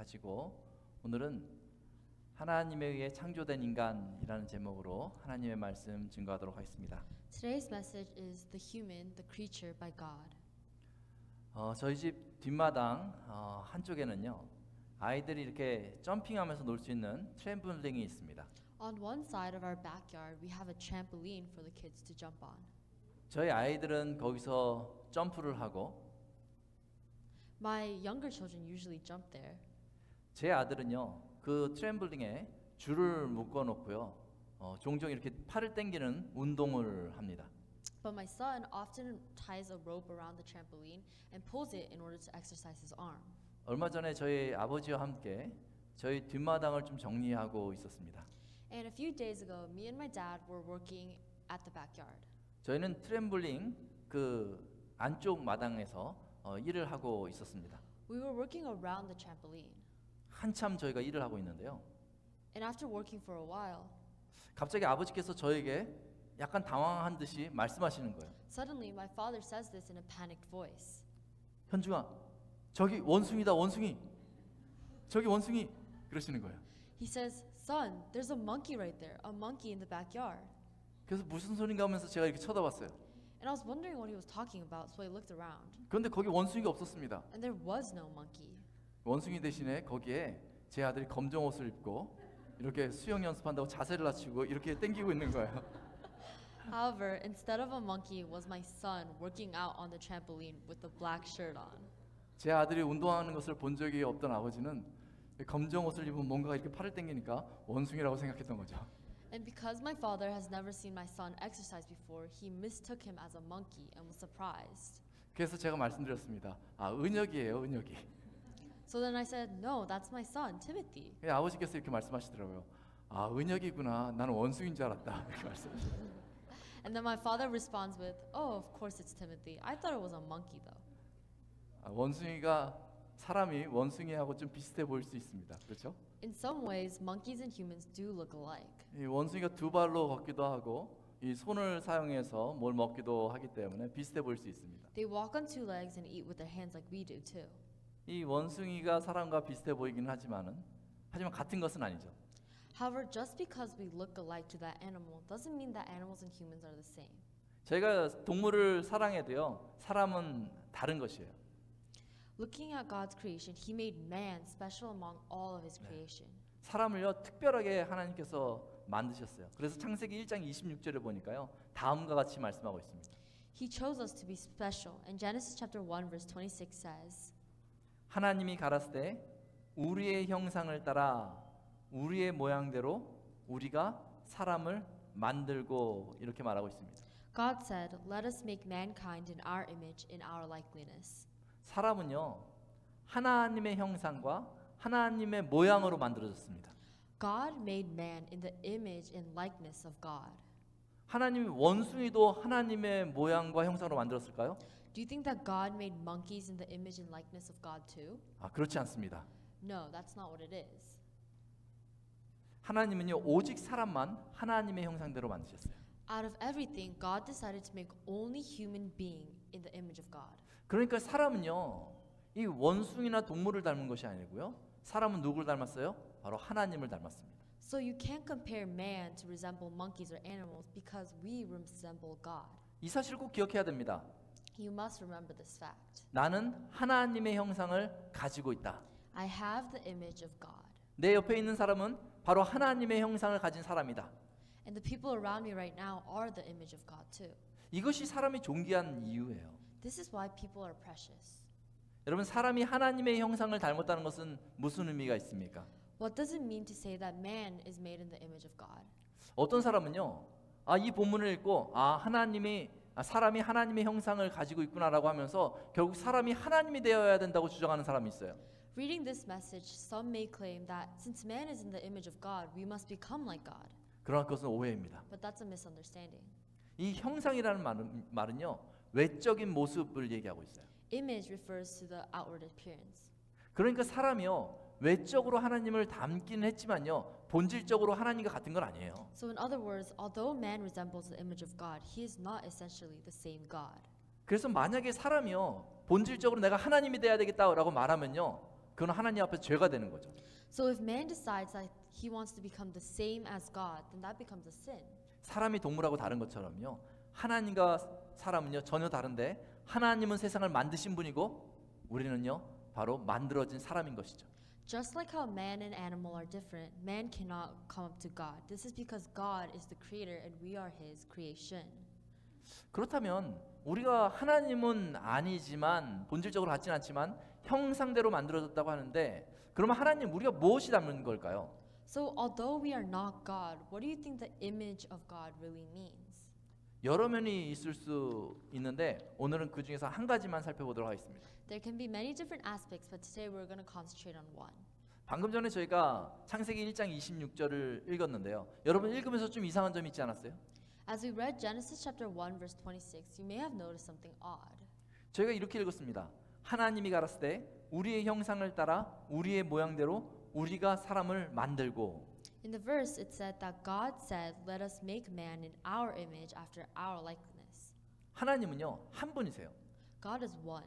가지고 오늘은 하나님에 의해 창조된 인간이라는 제목으로 하나님의 말씀 증거하도록 하겠습니다. Today's message is the human, the creature by God. 저희 집 뒷마당 한쪽에는요 아이들이 이렇게 점핑하면서 놀 수 있는 트램폴린이 있습니다. On one side of our backyard, we have a trampoline for the kids to jump on. 저희 아이들은 거기서 점프를 하고 My younger children usually jump there. 제 아들은요 그 트램폴린에 줄을 묶어 놓고요 종종 이렇게 팔을 당기는 운동을 합니다. But my son often ties a rope around the trampoline and pulls it in order to exercise his arm. 얼마 전에 저희 아버지와 함께 저희 뒷마당을 좀 정리하고 있었습니다. And a few days ago, me and my dad were working at the backyard. 저희는 트램폴린 그 안쪽 마당에서 일을 하고 있었습니다. We were working around the trampoline. 한참 저희가 일을 하고 있는데요. And after working for a while, 갑자기 아버지께서 저에게 약간 당황한 듯이 말씀하시는 거예요. suddenly my father says this in a panicked voice. 현중아, 저기 원숭이다, 원숭이. 저기 원숭이. 그러시는 거예요. He says, "Son, there's a monkey right there, a monkey in the backyard." 그래서 무슨 소린가 하면서 제가 이렇게 쳐다봤어요. And I was wondering what he was talking about, so I looked around. 그런데 거기 원숭이가 없었습니다. And there was no monkey. 원숭이 대신에 거기에 제 아들이 검정 옷을 입고 이렇게 수영 연습한다고 자세를 낮추고 이렇게 당기고 있는 거예요. However, instead of a monkey was my son working out on the trampoline with a black shirt on. 제 아들이 운동하는 것을 본 적이 없던 아버지는 검정 옷을 입은 뭔가가 이렇게 팔을 당기니까 원숭이라고 생각했던 거죠. And because my father has never seen my son exercise before, he mistook him as a monkey and was surprised. 그래서 제가 말씀드렸습니다. 은혁이에요, 은혁이. So then I said, "No, that's my son, Timothy." 아버지께서 이렇게 말씀하시더라고요. 은혁이구나. 나는 원숭이인 줄 알았다. 이렇게 말씀하시더라고요. And then my father responds with, "Oh, of course it's Timothy. I thought it was a monkey though." 원숭이가 사람이 원숭이하고 좀 비슷해 보일 수 있습니다. 그렇죠? In some ways, monkeys and humans do look alike. 이 원숭이가 두 발로 걷기도 하고 이 손을 사용해서 뭘 먹기도 하기 때문에 비슷해 보일 수 있습니다. They walk on two legs and eat with their hands like we do too. 이 원숭이가 사람과 비슷해 보이기는 하지만 같은 것은 아니죠. However, just because we look alike to that animal doesn't mean that animals and humans are the same. 저희가 동물을 사랑해도요 사람은 다른 것이에요. Looking at God's creation, He made man special among all of His creation. 사람을요 특별하게 하나님께서 만드셨어요. 그래서 창세기 1장 26절에 보니까요 다음과 같이 말씀하고 있습니다. He chose us to be special. And Genesis chapter 1 verse 26 says, 하나님이 가라사대 우리의 형상을 따라 우리의 모양대로 우리가 사람을 만들고 이렇게 말하고 있습니다. God said, "Let us make mankind in our image, in our likeness." 사람은요 하나님의 형상과 하나님의 모양으로 만들어졌습니다. God made man in the image and likeness of God. 하나님이 원숭이도 하나님의 모양과 형상으로 만들었을까요? Do you think that God made monkeys in the image and likeness of God too? 그렇지 않습니다. No, that's not what it is. 하나님은요 오직 사람만 하나님의 형상대로 만드셨어요. Out of everything, God decided to make only human being in the image of God. 그러니까 사람은요 이 원숭이나 동물을 닮은 것이 아니고요 사람은 누구를 닮았어요? 바로 하나님을 닮았습니다. So you can't compare man to resemble monkeys or animals because we resemble God. 이 사실을 꼭 기억해야 됩니다. You must remember this fact. 나는 하나님의 형상을 가지고 있다. I have the image of God. 내 옆에 있는 사람은 바로 하나님의 형상을 가진 사람이다. And the people around me right now are the image of God too. 이것이 사람이 존귀한 이유예요. This is why people are precious. 여러분 사람이 하나님의 형상을 닮았다는 것은 무슨 의미가 있습니까? What does it mean to say that man is made in the image of God? 어떤 사람은요 이 본문을 읽고 사람이 하나님의 형상을 가지고 있구나라고 하면서 결국 사람이 하나님이 되어야 된다고 주장하는 사람이 있어요. Reading this message, some may claim that since man is in the image of God, we must become like God. 그러나 그것은 오해입니다. But that's a misunderstanding. 이 형상이라는 말은요 외적인 모습을 얘기하고 있어요. Image refers to the outward appearance. 그러니까 사람이요 외적으로 하나님을 닮기는 했지만요 본질적으로 하나님과 같은 건 아니에요. So in other words, although man resembles the image of God, he is not essentially the same God. 그래서 만약에 사람이요 본질적으로 내가 하나님이 돼야 되겠다라고 말하면요 그건 하나님 앞에 죄가 되는 거죠. So if man decides that he wants to become the same as God, then that becomes a sin. 사람이 동물하고 다른 것처럼요. 하나님과 사람은요 전혀 다른데 하나님은 세상을 만드신 분이고 우리는요 바로 만들어진 사람인 것이죠. Just like how man and animal are different, man cannot come up to God. This is because God is the creator and we are his creation. 그렇다면 우리가 하나님은 아니지만 본질적으로 같지는 않지만 형상대로 만들어졌다고 하는데 그러면 하나님 우리가 무엇이 닮은 걸까요? So although we are not God, what do you think the image of God really means? 여러 면이 있을 수 있는데 오늘은 그 중에서 한 가지만 살펴보도록 하겠습니다. There can be many different aspects, but today we're going to concentrate on one. 방금 전에 저희가 창세기 1장 26절을 읽었는데요. 여러분 읽으면서 좀 이상한 점이 있지 않았어요? As we read Genesis chapter 1 verse 26, you may have noticed something odd. 저희가 이렇게 읽었습니다. 하나님이 가라사대 우리의 형상을 따라 우리의 모양대로 우리가 사람을 만들고. In the verse it said that God said, "Let us make man in our image after our likeness." 하나님은요 한 분이세요. God is one.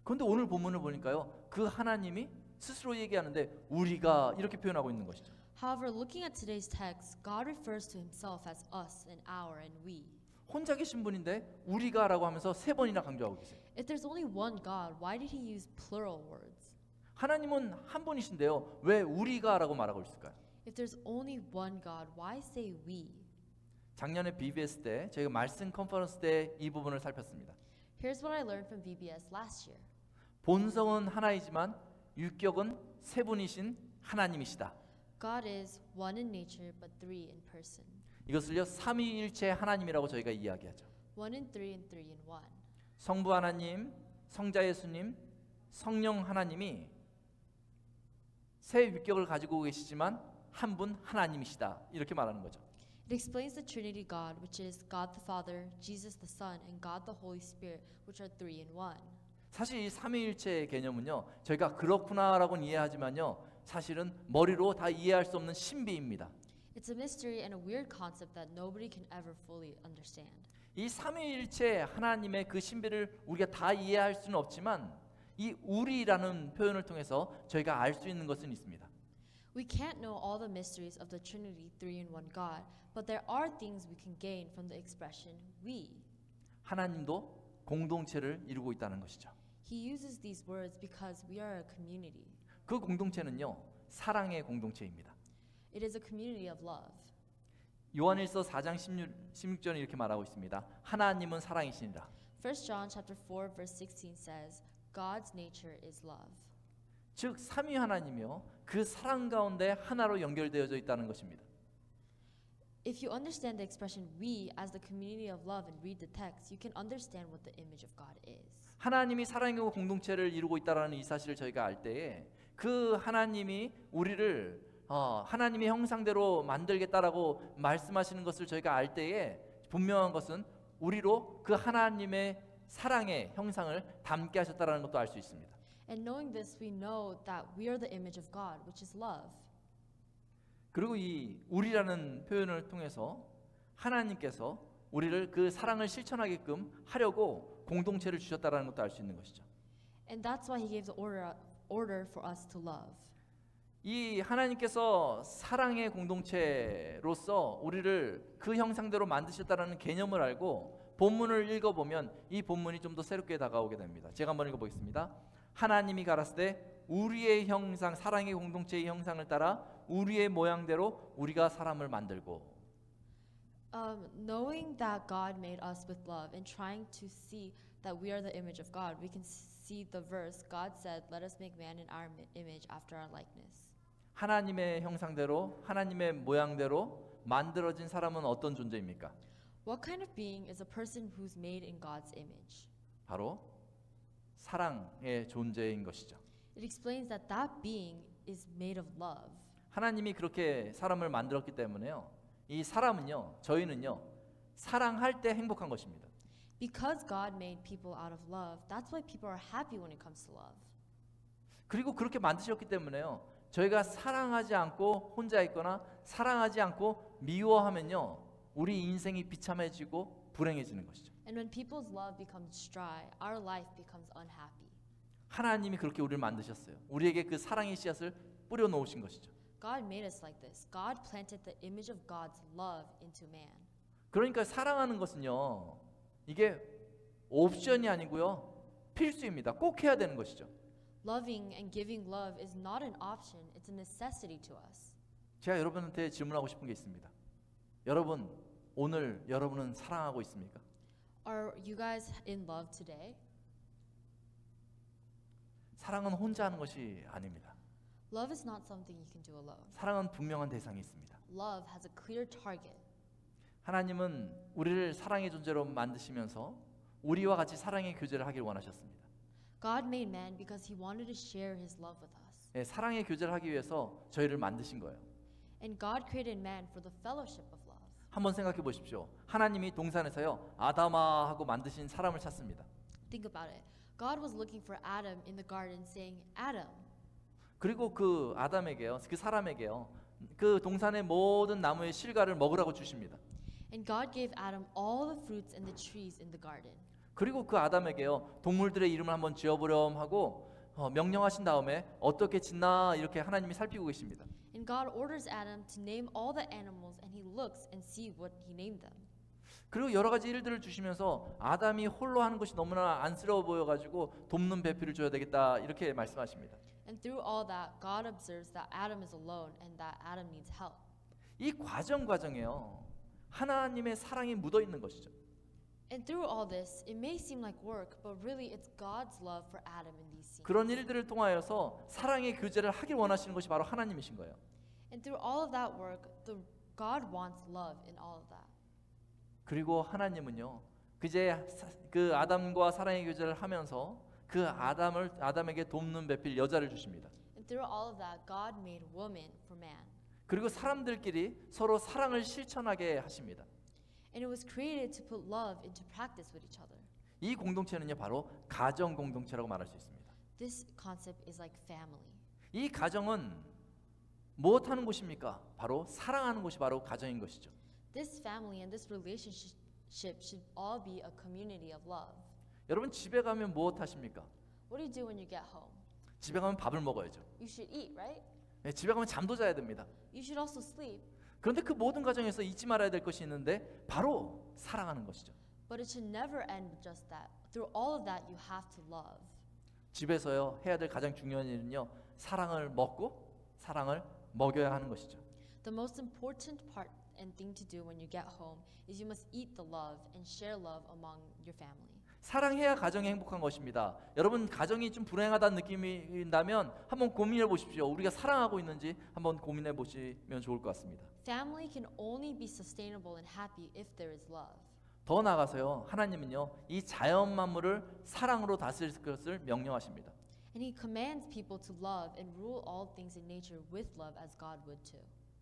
그런데 오늘 본문을 보니까요 그 하나님이 스스로 얘기하는데 우리가 이렇게 표현하고 있는 것이죠. However, looking at today's text, God refers to himself as us and our and we. 혼자 계신 분인데 우리가라고 하면서 세 번이나 강조하고 계세요. If there's only one God, why did he use plural words? 하나님은 한 분이신데요 왜 우리가라고 말하고 있을까요? If there's only one God, why say we? 작년에 BBS 때 저희가 말씀 컨퍼런스 때 이 부분을 살폈습니다. Here's what I learned from VBS last year. 본성은 하나이지만 유격은 세 분이신 하나님이시다. God is one in nature but three in person. 이것을요 삼위일체 하나님이라고 저희가 이야기하죠. One in three and three in one. 성부 하나님, 성자 예수님, 성령 하나님이 세 유격을 가지고 계시지만 한 분 하나님이시다. 이렇게 말하는 거죠. It explains the Trinity God, which is God the Father, Jesus the Son, and God the Holy Spirit, which are three in one. 사실 이 삼위일체의 개념은요 저희가 그렇구나라고는 이해하지만요 사실은 머리로 다 이해할 수 없는 신비입니다. It's a mystery and a weird concept that nobody can ever fully understand. 이 삼위일체 하나님의 그 신비를 우리가 다 이해할 수는 없지만 이 우리라는 표현을 통해서 저희가 알 수 있는 것은 있습니다. We can't know all the mysteries of the Trinity, three in one God, but there are things we can gain from the expression we. 하나님도 공동체를 이루고 있다는 것이죠. He uses these words because we are a community. 그 공동체는요 사랑의 공동체입니다. It is a community of love. 요한일서 4장 16절에 이렇게 말하고 있습니다. 하나님은 사랑이시니라. 1 John chapter 4 verse 16 says, God's nature is love. 즉 삼위 하나님이요 그 사랑 가운데 하나로 연결되어져 있다는 것입니다. If you understand the expression we as the community of love and read the text, you can understand what the image of God is. 하나님이 사랑이고 공동체를 이루고 있다라는 이 사실을 저희가 알 때에 그 하나님이 우리를 하나님의 형상대로 만들겠다라고 말씀하시는 것을 저희가 알 때에 분명한 것은 우리로 그 하나님의 사랑의 형상을 담게 하셨다라는 것도 알 수 있습니다. And knowing this, we know that we are the image of God, which is love. 그리고 이 우리라는 표현을 통해서 하나님께서 우리를 그 사랑을 실천하게끔 하려고 공동체를 주셨다라는 것도 알 수 있는 것이죠. And that's why he gave the order for us to love. 이 하나님께서 사랑의 공동체로서 우리를 그 형상대로 만드셨다라는 개념을 알고 본문을 읽어보면 이 본문이 좀 더 새롭게 다가오게 됩니다. 제가 한번 읽어보겠습니다. 하나님이 가라사대 우리의 형상, 사랑의 공동체의 형상을 따라 우리의 모양대로 우리가 사람을 만들고. Knowing that God made us with love and trying to see that we are the image of God, we can see the verse, God said, let us make man in our image after our likeness. 하나님의 형상대로 하나님의 모양대로 만들어진 사람은 어떤 존재입니까? What kind of being is a person who's made in God's image? 바로 사랑의 존재인 것이죠. It explains that that being is made of love. 하나님이 그렇게 사람을 만들었기 때문에요. 이 사람은요, 저희는요, 사랑할 때 행복한 것입니다. Because God made people out of love, that's why people are happy when it comes to love. 그리고 그렇게 만드셨기 때문에요. 저희가 사랑하지 않고 혼자 있거나 사랑하지 않고 미워하면요, 우리 인생이 비참해지고 불행해지는 것이죠. And when people's love becomes dry, our life becomes unhappy. 하나님이 그렇게 우리를 만드셨어요. 우리에게 그 사랑의 씨앗을 뿌려 놓으신 것이죠. God made us like this. God planted the image of God's love into man. 그러니까 사랑하는 것은요, 이게 옵션이 아니고요, 필수입니다. 꼭 해야 되는 것이죠. Loving and giving love is not an option, it's a necessity to us. 제가 여러분한테 질문하고 싶은 게 있습니다. 여러분, 오늘 여러분은 사랑하고 있습니까? Are you guys in love today? 사랑은 혼자 하는 것이 아닙니다. Love is not something you can do alone. 사랑은 분명한 대상이 있습니다. Love has a clear target. 하나님은 우리를 사랑의 존재로 만드시면서 우리와 같이 사랑의 교제를 하길 원하셨습니다. God made man because he wanted to share his love with us. 예, 사랑의 교제를 하기 위해서 저희를 만드신 거예요. And God created man for the fellowship of love. 한번 생각해 보십시오. 하나님이 동산에서요, 아담아 하고 만드신 사람을 찾습니다. Think about it. God was looking for Adam in the garden saying, Adam. 그리고 그 아담에게요, 그 사람에게요, 그 동산의 모든 나무의 실과를 먹으라고 주십니다. And God gave Adam all the fruits and the trees in the garden. 그리고 그 아담에게요, 동물들의 이름을 한번 지어보렴 하고 명령하신 다음에 어떻게 짓나 이렇게 하나님이 살피고 계십니다. And God orders Adam to name all the animals and he looks and see what he named them. 그리고 여러 가지 일들을 주시면서 아담이 홀로 하는 것이 너무나 안쓰러워 보여가지고 돕는 배필을 줘야 되겠다 이렇게 말씀하십니다. And through all that, God observes that Adam is alone and that Adam needs help. 이 과정에요, 하나님의 사랑이 묻어 있는 것이죠. And through all this, it may seem like work, but really it's God's love for Adam in these scenes. 그런 일들을 통하여서 사랑의 교제를 하길 원하시는 것이 바로 하나님이신 거예요. And through all of that work, God wants love in all of that. 그리고 하나님은요, 그 아담과 사랑의 교제를 하면서 그 아담에게 돕는 배필 여자를 주십니다. And through all of that, God made woman for man. 그리고 사람들끼리 서로 사랑을 실천하게 하십니다. And it was created to put love into practice with each other. 이 공동체는요, 바로 가정 공동체라고 말할 수 있습니다. This concept is like family. 이 가정은 무엇 하는 곳입니까? 바로 사랑하는 곳이 바로 가정인 것이죠. This family and this relationship should all be a community of love. 여러분 집에 가면 무엇 하십니까? What do you do when you get home? 집에 가면 밥을 먹어야죠. You should eat, right? 네, 집에 가면 잠도 자야 됩니다. You should also sleep. 그런데 그 모든 과정에서 잊지 말아야 될 것이 있는데 바로 사랑하는 것이죠. But it should never end with just that. Through all of that, you have to love. 집에서요, 해야 될 가장 중요한 일은요, 사랑을 먹고 사랑을 먹여야 하는 것이죠. The most important part and thing to do when you get home is you must eat the love and share love among your family. 사랑해야 가정이 행복한 것입니다. 여러분 가정이 좀 불행하다는 느낌이 나면 한번 고민해 보십시오. 우리가 사랑하고 있는지 한번 고민해 보시면 좋을 것 같습니다. Family can only be sustainable and happy if there is love. 더 나아가서요, 하나님은요, 이 자연 만물을 사랑으로 다스릴 것을 명령하십니다. And he commands people to love and rule all things in nature with love as God would too.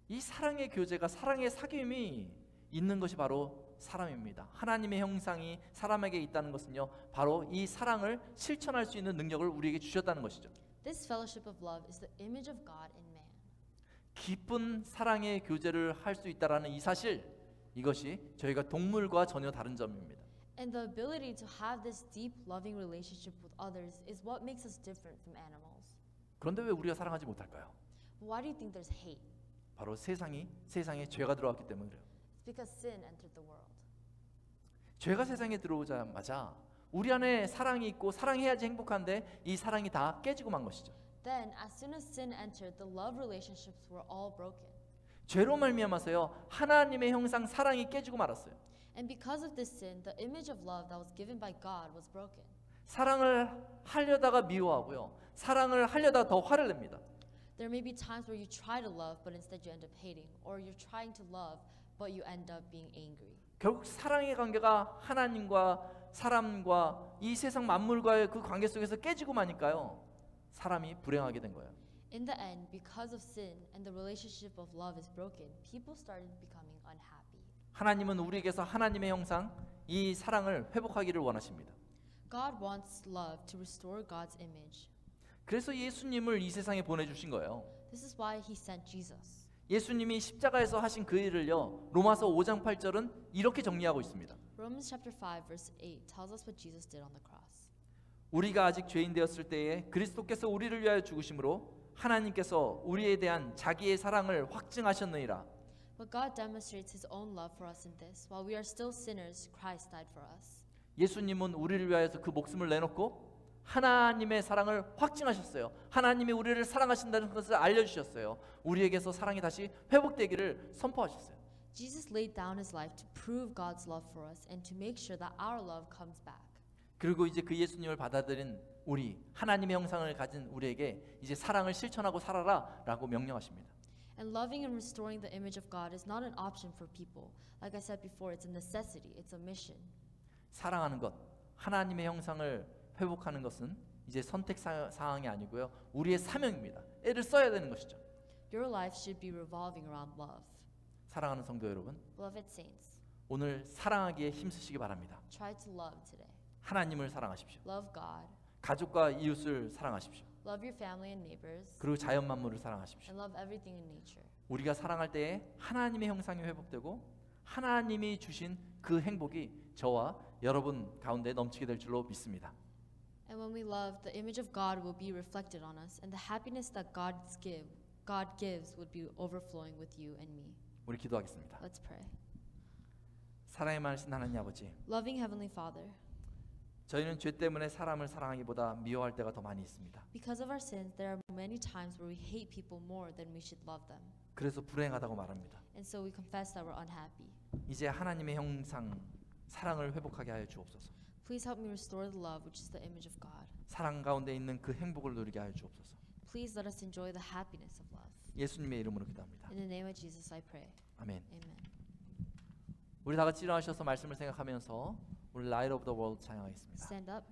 이 사랑의 교제가, 사랑의 사귐이 있는 것이 바로 사람입니다. 하나님의 형상이 사람에게 있다는 것은요, 바로 이 사랑을 실천할 수 있는 능력을 우리에게 주셨다는 것이죠. This fellowship of love is the image of God in man. 깊은 사랑의 교제를 할 수 있다라는 이 사실, 이것이 저희가 동물과 전혀 다른 점입니다. And the ability to have this deep loving relationship with others is what makes us different from animals. 그런데 왜 우리가 사랑하지 못할까요? But why do you think there's hate? 바로 세상에 죄가 들어왔기 때문에 그래요. It's because sin entered the world. 죄가 세상에 들어오자마자 우리 안에 사랑이 있고 사랑해야지 행복한데 이 사랑이 다 깨지고 만 것이죠. Then, as soon as sin entered, the love relationships were all broken. 죄로 말미암아서요, 하나님의 형상 사랑이 깨지고 말았어요. And because of this sin, the image of love that was given by God was broken. 사랑을 하려다가 미워하고요, 사랑을 하려다가 더 화를 냅니다. There may be times where you try to love, but instead you end up hating, or you're trying to love, but you end up being angry. 결국 사랑의 관계가 하나님과 사람과 이 세상 만물과의 그 관계 속에서 깨지고 마니까요, 사람이 불행하게 된 거예요. In the end, because of sin and the relationship of love is broken, people started becoming unhappy. 하나님은 우리에게서 하나님의 형상, 이 사랑을 회복하기를 원하십니다. God wants love to restore God's image. 그래서 예수님을 이 세상에 보내주신 거예요. This is why he sent Jesus. 예수님이 십자가에서 하신 그 일을요, 로마서 5장 8절은 이렇게 정리하고 있습니다. Romans chapter 5 verse 8 tells us what Jesus did on the cross. 우리가 아직 죄인 되었을 때에 그리스도께서 우리를 위하여 죽으심으로 하나님께서 우리에 대한 자기의 사랑을 확증하셨느니라. But God demonstrates His own love for us in this: while we are still sinners, Christ died for us. 예수님은 우리를 위하여서 그 목숨을 내놓고 하나님의 사랑을 확증하셨어요. 하나님이 우리를 사랑하신다는 것을 알려주셨어요. 우리에게서 사랑이 다시 회복되기를 선포하셨어요. Jesus laid down His life to prove God's love for us and to make sure that our love comes back. 그리고 이제 그 예수님을 받아들인 우리, 하나님의 형상을 가진 우리에게 이제 사랑을 실천하고 살아라 라고 명령하십니다. And loving and restoring the image of God is not an option for people. Like I said before, it's a necessity, it's a mission. 사랑하는 것, 하나님의 형상을 회복하는 것은 이제 선택 사항이 아니고요, 우리의 사명입니다. 애를 써야 되는 것이죠. Your life should be revolving around love. 사랑하는 성도 여러분, Beloved saints, 오늘 사랑하기에 힘쓰시기 바랍니다. try to love today. 하나님을 사랑하십시오. Love God. 가족과 이웃을 사랑하십시오. Love your family and neighbors. 그리고 자연 만물을 사랑하십시오. And love everything in nature. 우리가 사랑할 때에 하나님의 형상이 회복되고 하나님이 주신 그 행복이 저와 여러분 가운데 넘치게 될 줄로 믿습니다. And when we love, the image of God will be reflected on us, and the happiness that God gives would be overflowing with you and me. 우리 기도하겠습니다. Let's pray. 사랑의 많으신 하나님 아버지, Loving Heavenly Father, 저희는 죄 때문에 사람을 사랑하기보다 미워할 때가 더 많이 있습니다. because of our sins, there are many times where we hate people more than we should love them. 그래서 불행하다고 말합니다. And so we confess that we're unhappy. 이제 하나님의 형상, 사랑을 회복하게 하여 주옵소서. Please help me restore the love which is the image of God. 사랑 가운데 있는 그 행복을 누리게 하여 주옵소서. Please let us enjoy the happiness of love. 예수님의 이름으로 기도합니다. In the name of Jesus I pray. 아멘. Amen. 우리 다 같이 일어나셔서 말씀을 생각하면서 우리 Light of the World 찬양하겠습니다. Stand up.